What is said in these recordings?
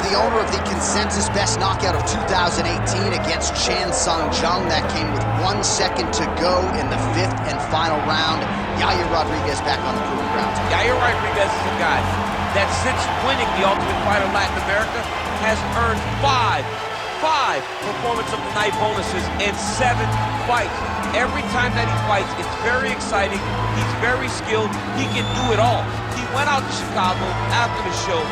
the owner of the consensus best knockout of 2018 against Chan Sung Jung. That came with 1 second to go in the 5th and final round. Yair Rodriguez back on the proving ground. Yair Rodriguez is a guy that since winning the Ultimate Fighter Latin America has earned five Performance of the Night bonuses in 7 fights. Every time that he fights, it's very exciting. He's very skilled. He can do it all. He went out to Chicago after the show,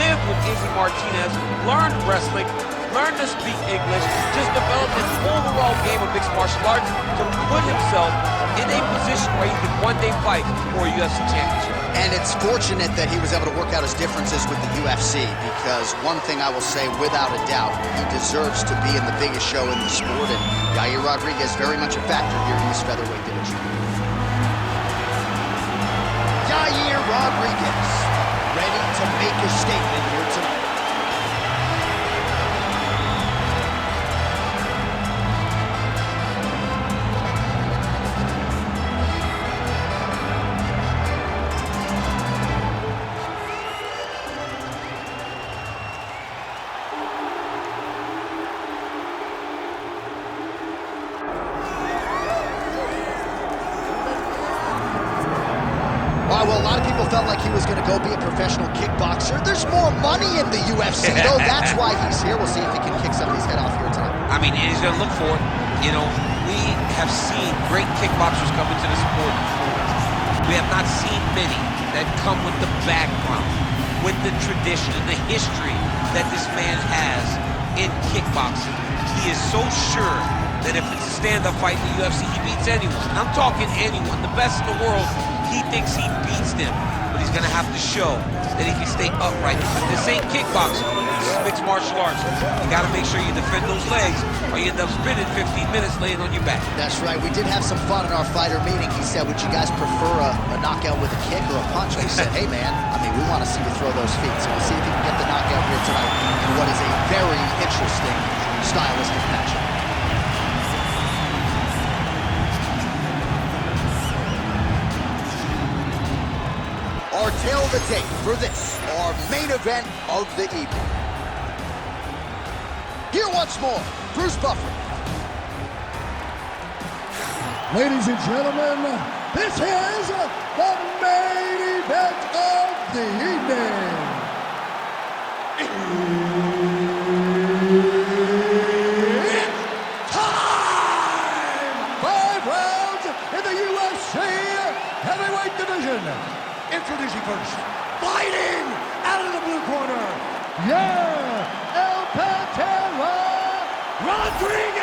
lived with Izzy Martinez, learned wrestling, learned to speak English, just developed an overall game of mixed martial arts to put himself in a position where he could one day fight for a UFC championship. And it's fortunate that he was able to work out his differences with the UFC, because one thing I will say without a doubt, he deserves to be in the biggest show in the sport, and Yair Rodriguez very much a factor here in this featherweight division. Yair Rodriguez, ready to make a statement here tonight. Well, a lot of people felt like he was going to go be a professional kickboxer. There's more money in the UFC, though. That's why he's here. We'll see if he can kick some of these head off here tonight. I mean, he's going to look for it. You know, we have seen great kickboxers come into the sport before. We have not seen many that come with the background, with the tradition and the history that this man has in kickboxing. He is so sure that if it's a stand-up fight in the UFC, he beats anyone. I'm talking anyone, the best in the world. He thinks he beats them, but he's gonna have to show that he can stay upright. This ain't kickboxing, this is mixed martial arts. You gotta make sure you defend those legs, or you end up spending 15 minutes laying on your back. That's right, we did have some fun in our fighter meeting. He said, would you guys prefer a knockout with a kick or a punch? We said, hey man, I mean, we wanna see you throw those feet. So we'll see if he can get the knockout here tonight in what is a very interesting stylistic matchup. Our tale of the tape for this, our main event of the evening. Here once more, Bruce Buffer. Ladies and gentlemen, this is the main event of the evening. It's time! 5 rounds in the UFC heavyweight division. Introducing first, fighting out of the blue corner, Yair El Pantera Rodriguez.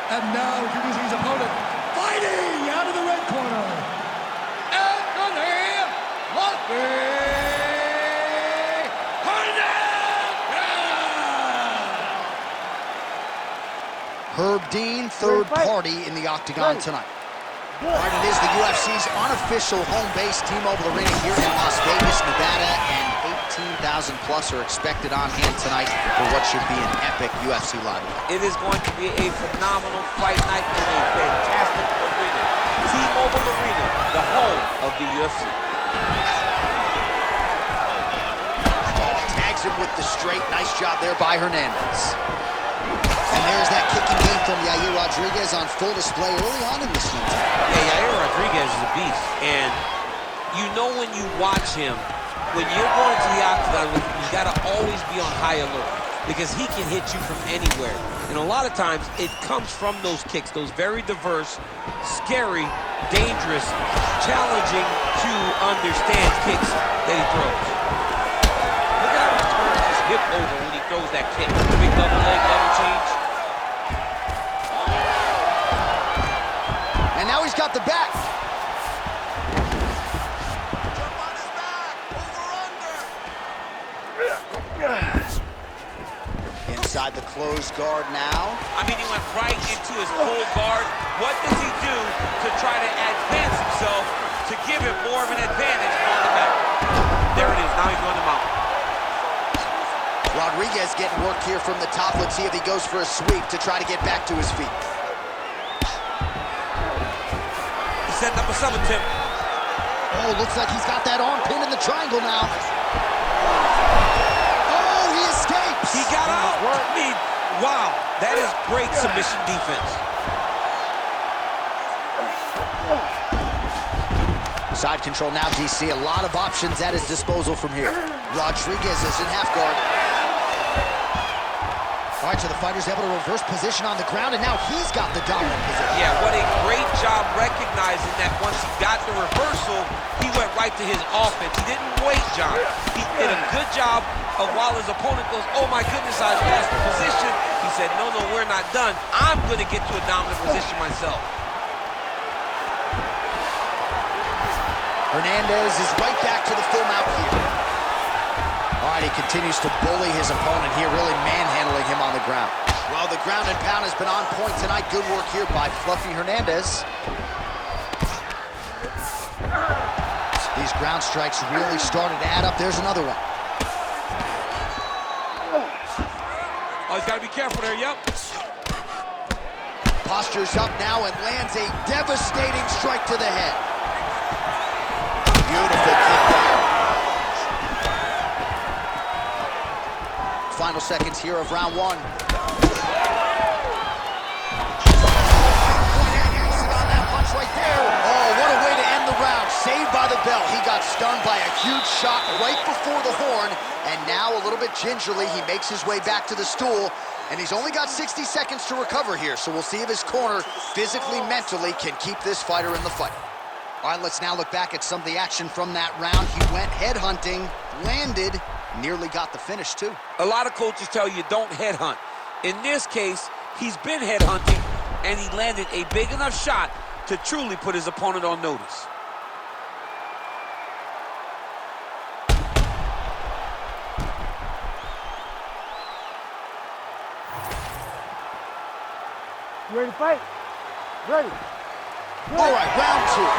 And now introducing his opponent, fighting out of the red corner, Anthony Hernandez. Herb Dean, third party in the octagon tonight. All right, it is the UFC's unofficial home base, T-Mobile Arena here in Las Vegas, Nevada, and 18,000 plus are expected on hand tonight for what should be an epic UFC live event. It is going to be a phenomenal fight night in a fantastic arena. T-Mobile Arena, the home of the UFC. Tags him with the straight. Nice job there by Hernandez. And there's that kicking game from Yair Rodriguez on full display early on in this one. Yeah, Yair Rodriguez is a beast. And you know when you watch him, when you're going to the octagon with him, you got to always be on high alert because he can hit you from anywhere. And a lot of times, it comes from those kicks, those very diverse, scary, dangerous, challenging to understand kicks that he throws. Look at how he turns his hip over when he throws that kick. Big double leg, double change. And now he's got the back. Inside the closed guard now. I mean, he went right into his full guard. What does he do to try to advance himself to give him more of an advantage on the mat? There it is. Now he's going to mount. Rodriguez getting work here from the top. Let's see if he goes for a sweep to try to get back to his feet. He's setting up a sub attempt. Oh, looks like he's got that arm pin in the triangle now. got out. I mean, wow, that is great submission defense. Side control now, DC. A lot of options at his disposal from here. Rodriguez is in half guard. All right, so the fighter's able to reverse position on the ground, and now he's got the dominant position. Yeah, what a great job recognizing that once he got the reversal, he went right to his offense. He didn't wait, John. He did a good job of while his opponent goes, oh my goodness, I lost the position. He said, no, we're not done. I'm going to get to a dominant position myself. Hernandez is right back to the full mount here. All right, he continues to bully his opponent here, really manhandling him on the ground. Well, the ground and pound has been on point tonight. Good work here by Fluffy Hernandez. These ground strikes really started to add up. There's another one. Oh, he's got to be careful there, yep. Postures up now and lands a devastating strike to the head. Beautiful kick there. Final seconds here of round one. On that punch right there. Oh, what a way to end the round. Saved by the bell. He got stunned by a huge shot right before the horn. And now, a little bit gingerly, he makes his way back to the stool. And he's only got 60 seconds to recover here. So we'll see if his corner, physically, mentally, can keep this fighter in the fight. All right, let's now look back at some of the action from that round. He went headhunting, landed, nearly got the finish, too. A lot of coaches tell you don't headhunt. In this case, he's been headhunting, and he landed a big enough shot to truly put his opponent on notice. You ready to fight? Ready. All right, round two.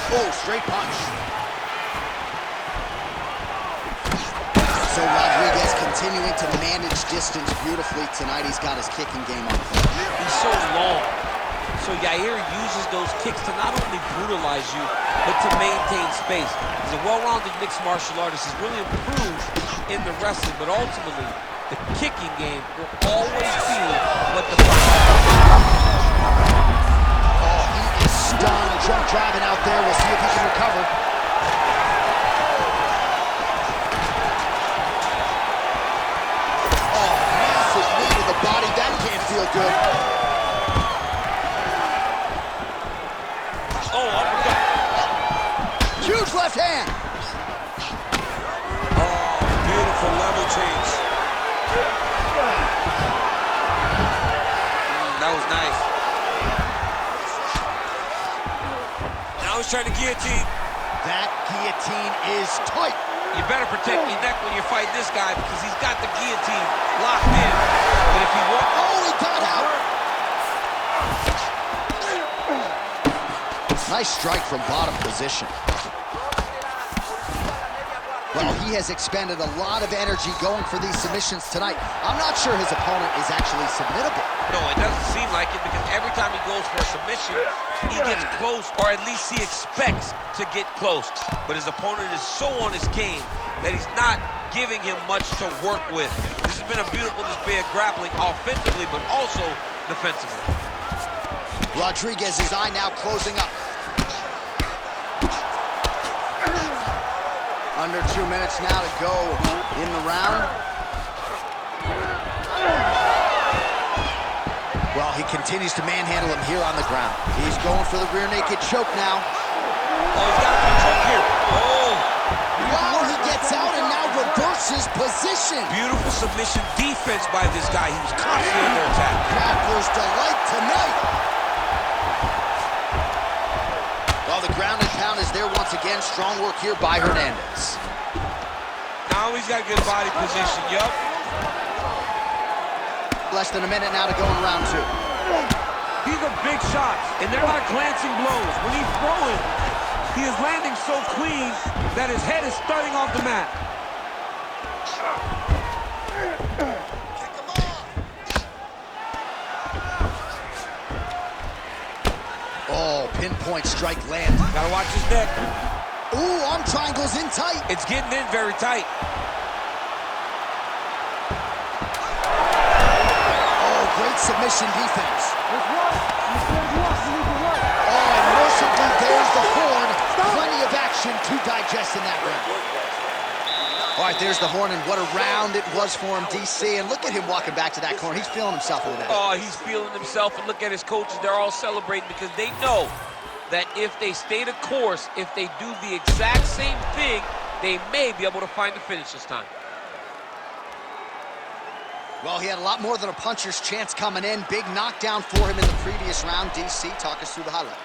Oh, straight punch. So Rodriguez continuing to manage distance beautifully tonight. He's got his kicking game on. He's so long. So Yair uses those kicks to not only brutalize you, but to maintain space. He's a well-rounded mixed martial artist. He's really improved in the wrestling, but ultimately, the kicking game will always be what defines. Stunned, drunk driving out there. We'll see if he can recover. Oh, massive knee to the body. That can't feel good. Oh, uppercut. Huge left hand. Oh, beautiful level change. That was nice. He's trying to guillotine. That guillotine is tight. You better protect your neck when you fight this guy because he's got the guillotine locked in. But if he won't... Oh, he got out. Nice strike from bottom position. Well, he has expended a lot of energy going for these submissions tonight. I'm not sure his opponent is actually submittable. No, it doesn't seem like it because every time he goes for a submission, he gets close, or at least he expects to get close. But his opponent is so on his game that he's not giving him much to work with. This has been a beautiful display of grappling offensively, but also defensively. Rodriguez's eye now closing up. Under 2 minutes now to go in the round. Well, he continues to manhandle him here on the ground. He's going for the rear naked choke now. Oh, he's got the choke here. Oh! Wow, he gets out and now reverses position. Beautiful submission defense by this guy. He was constantly under attack. Grappler's delight tonight. Well, the ground and pound is there once again. Strong work here by Hernandez. Now he's got good body position, yup. Less than a minute now to go in round two. These are big shots, and they're not glancing blows. When he's throwing, he is landing so clean that his head is starting off the mat. Oh, pinpoint strike lands. Gotta watch his neck. Ooh, arm triangles in tight. It's getting in very tight. Great submission defense. Oh, and mercifully, there's the horn. Plenty of action to digest in that round. All right, there's the horn, and what a round it was for him, DC. And look at him walking back to that corner. He's feeling himself over there. Oh, he's feeling himself, and look at his coaches. They're all celebrating because they know that if they stay the course, if they do the exact same thing, they may be able to find the finish this time. Well, he had a lot more than a puncher's chance coming in. Big knockdown for him in the previous round. DC, talk us through the highlight.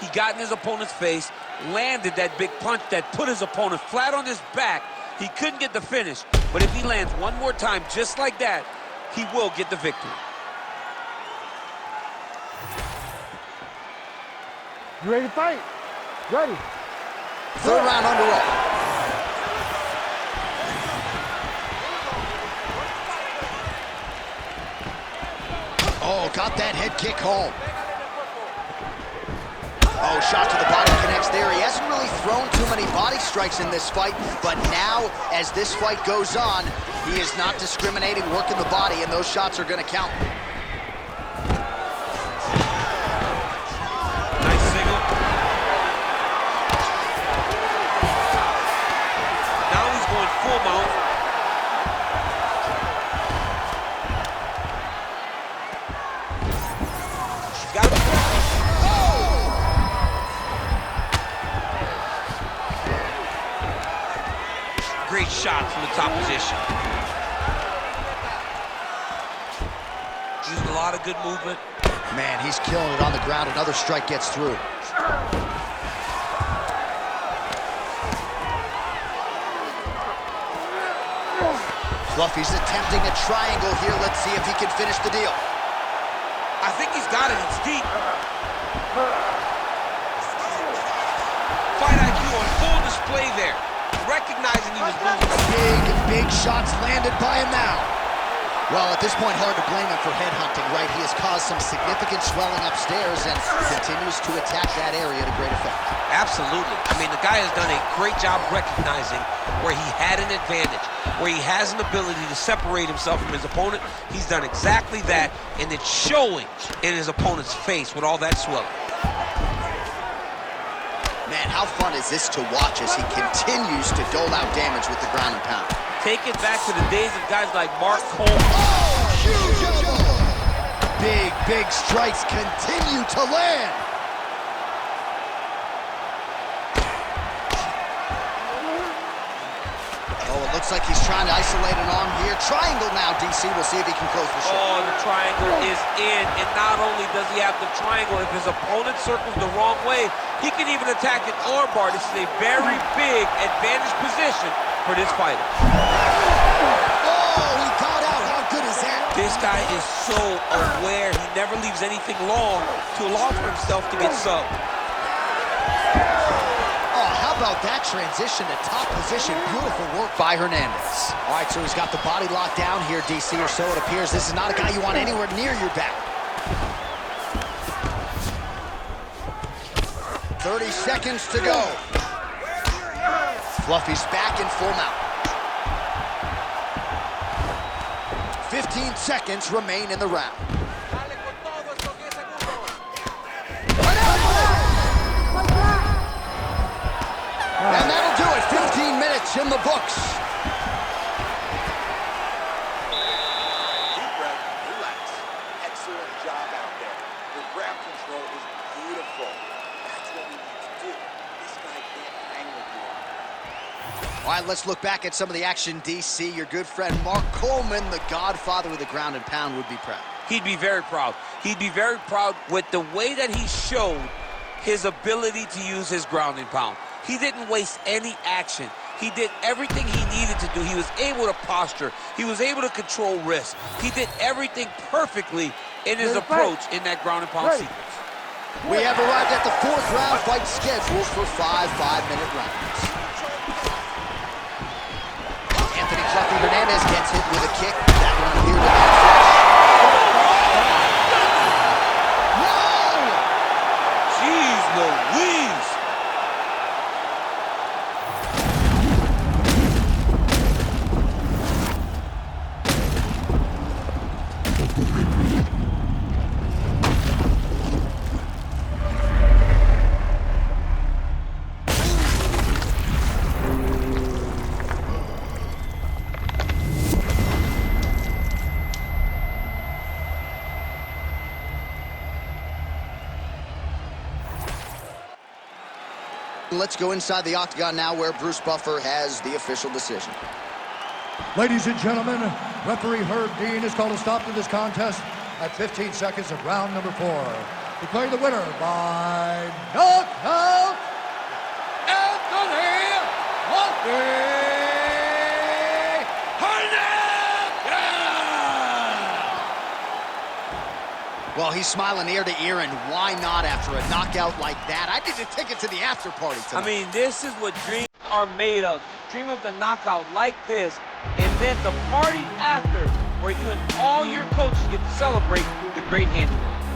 He got in his opponent's face, landed that big punch that put his opponent flat on his back. He couldn't get the finish, but if he lands one more time just like that, he will get the victory. You ready to fight? Ready. Third round underway. Oh, got that head kick home. Oh, shot to the body connects there. He hasn't really thrown too many body strikes in this fight, but now, as this fight goes on, he is not discriminating, working the body, and those shots are going to count. Nice single. Now he's going full mount. He's got it. Great shot from the top position. Using a lot of good movement. Man, he's killing it on the ground. Another strike gets through. Fluffy's attempting a triangle here. Let's see if he can finish the deal. I think he's got it. It's deep. Fight IQ on full display there. Recognizing he was losing. Big shots landed by him now. Well, at this point, hard to blame him for headhunting, right? He has caused some significant swelling upstairs and continues to attack that area to great effect. Absolutely. I mean, the guy has done a great job recognizing where he had an advantage, where he has an ability to separate himself from his opponent. He's done exactly that, and it's showing in his opponent's face with all that swelling. Man, how fun is this to watch as he continues to dole out damage with the ground and pound? Take it back to the days of guys like Mark Cole. Oh, huge! Big strikes continue to land. Oh, it looks like he's trying to isolate an arm here. Triangle now, DC. We'll see if he can close the show. Oh, the triangle is in, and not only does he have the triangle, if his opponent circles the wrong way, he can even attack an armbar. This is a very big advantage position for this fighter. Oh, he got out. How good is that? This guy is so aware. He never leaves anything long to allow for himself to get subbed. Oh, how about that transition to top position? Beautiful work by Hernandez. All right, so he's got the body locked down here, DC, or so it appears. This is not a guy you want anywhere near your back. 30 seconds to go. Fluffy's back in full mount. 15 seconds remain in the round. And that'll do it. 15 minutes in the books. Deep breath, relax. Excellent job out there. The grab control is beautiful. That's what we need to do. This guy can't hang with you. All right, let's look back at some of the action, DC. Your good friend Mark Coleman, the godfather of the ground and pound, would be proud. He'd be very proud. He'd be very proud with the way that he showed his ability to use his ground and pound. He didn't waste any action. He did everything he needed to do. He was able to posture. He was able to control risk. He did everything perfectly in his approach in that ground and pound sequence. We have arrived at the fourth round, fight scheduled for 5 5-minute rounds. Anthony Hernandez gets hit with a kick. That one here with that flush. Jeez Louise! Let's go inside the octagon now where Bruce Buffer has the official decision. Ladies and gentlemen, referee Herb Dean has called a stop to this contest at 15 seconds of round number 4. Declaring the winner by knockout, Anthony Hernandez! Well, he's smiling ear to ear, and why not after a knockout like that? I need a ticket to the after party tonight. I mean, this is what dreams are made of. Dream of the knockout like this, and then the party after, where you and all your coaches get to celebrate the great handiwork.